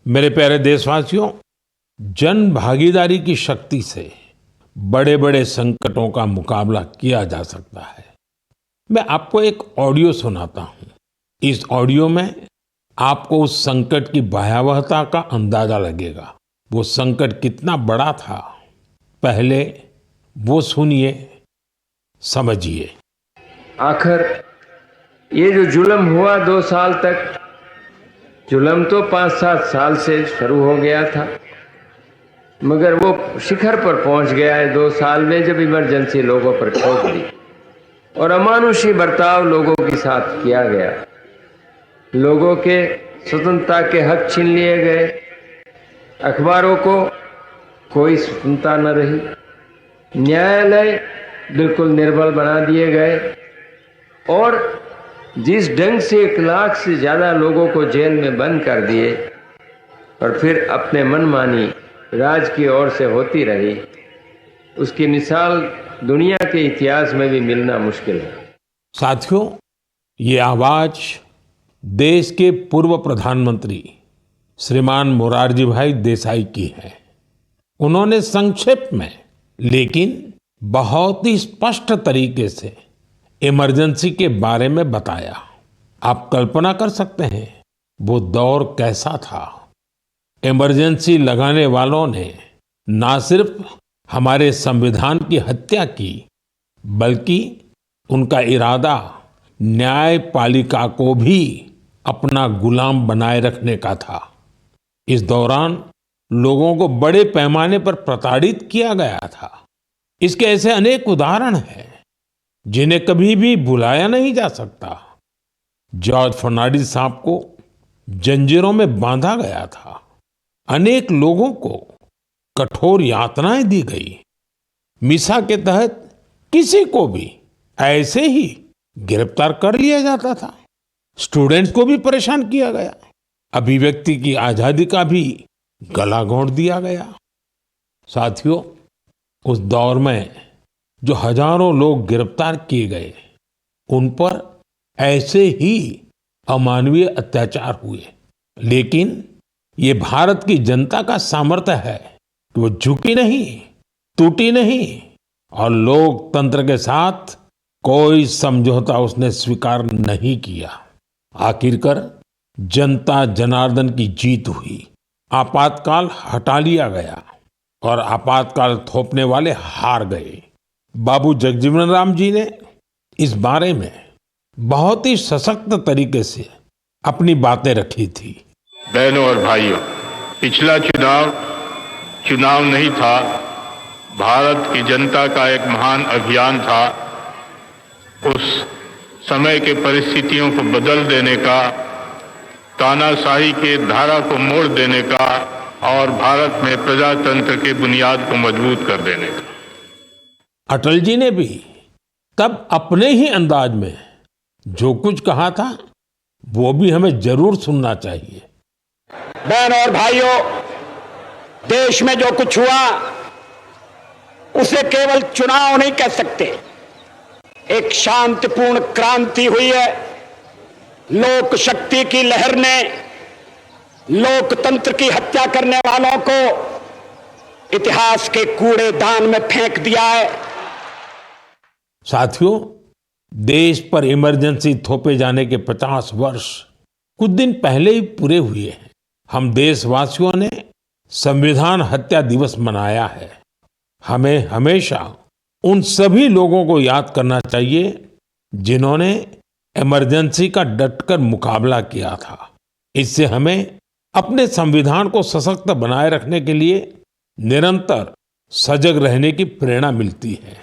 मेरे प्यारे देशवासियों, जन भागीदारी की शक्ति से बड़े बड़े संकटों का मुकाबला किया जा सकता है। मैं आपको एक ऑडियो सुनाता हूं। इस ऑडियो में आपको उस संकट की भयावहता का अंदाजा लगेगा। वो संकट कितना बड़ा था, पहले वो सुनिए, समझिए। आखिर ये जो जुल्म हुआ 2 साल तक, जुल्म तो 5-7 साल से शुरू हो गया था, मगर वो शिखर पर पहुंच गया है 2 साल में, जब इमरजेंसी लोगों पर ठोक दी और अमानुषी बर्ताव लोगों के साथ किया गया। लोगों के स्वतंत्रता के हक छीन लिए गए, अखबारों को कोई स्वतंत्रता न रही, न्यायालय बिल्कुल निर्बल बना दिए गए और जिस ढंग से 1 लाख से ज्यादा लोगों को जेल में बंद कर दिए और फिर अपने मनमानी राज की ओर से होती रही, उसकी मिसाल दुनिया के इतिहास में भी मिलना मुश्किल है। साथियों, ये आवाज देश के पूर्व प्रधानमंत्री श्रीमान मोरारजी भाई देसाई की है। उन्होंने संक्षेप में लेकिन बहुत ही स्पष्ट तरीके से इमरजेंसी के बारे में बताया। आप कल्पना कर सकते हैं वो दौर कैसा था। इमरजेंसी लगाने वालों ने ना सिर्फ हमारे संविधान की हत्या की, बल्कि उनका इरादा न्यायपालिका को भी अपना गुलाम बनाए रखने का था। इस दौरान लोगों को बड़े पैमाने पर प्रताड़ित किया गया था। इसके ऐसे अनेक उदाहरण हैं जिन्हें कभी भी भुलाया नहीं जा सकता। जॉर्ज फर्नांडिस साहब को जंजीरों में बांधा गया था। अनेक लोगों को कठोर यातनाएं दी गई। मिसा के तहत किसी को भी ऐसे ही गिरफ्तार कर लिया जाता था। स्टूडेंट्स को भी परेशान किया गया। अभिव्यक्ति की आजादी का भी गला घोंट दिया गया। साथियों, उस दौर में जो हजारों लोग गिरफ्तार किए गए, उन पर ऐसे ही अमानवीय अत्याचार हुए। लेकिन ये भारत की जनता का सामर्थ्य है कि वो झुकी नहीं, टूटी नहीं और लोकतंत्र के साथ कोई समझौता उसने स्वीकार नहीं किया। आखिरकार जनता जनार्दन की जीत हुई। आपातकाल हटा लिया गया और आपातकाल थोपने वाले हार गए। बाबू जगजीवन राम जी ने इस बारे में बहुत ही सशक्त तरीके से अपनी बातें रखी थी। बहनों और भाइयों, पिछला चुनाव नहीं था, भारत की जनता का एक महान अभियान था। उस समय के परिस्थितियों को बदल देने का, तानाशाही के धारा को मोड़ देने का और भारत में प्रजातंत्र के बुनियाद को मजबूत कर देने का। अटल जी ने भी तब अपने ही अंदाज में जो कुछ कहा था, वो भी हमें जरूर सुनना चाहिए। बहनों और भाइयों, देश में जो कुछ हुआ उसे केवल चुनाव नहीं कह सकते। एक शांतिपूर्ण क्रांति हुई है। लोक शक्ति की लहर ने लोकतंत्र की हत्या करने वालों को इतिहास के कूड़ेदान में फेंक दिया है। साथियों, देश पर इमरजेंसी थोपे जाने के 50 वर्ष कुछ दिन पहले ही पूरे हुए हैं। हम देशवासियों ने संविधान हत्या दिवस मनाया है। हमें हमेशा उन सभी लोगों को याद करना चाहिए जिन्होंने इमरजेंसी का डटकर मुकाबला किया था। इससे हमें अपने संविधान को सशक्त बनाए रखने के लिए निरंतर सजग रहने की प्रेरणा मिलती है।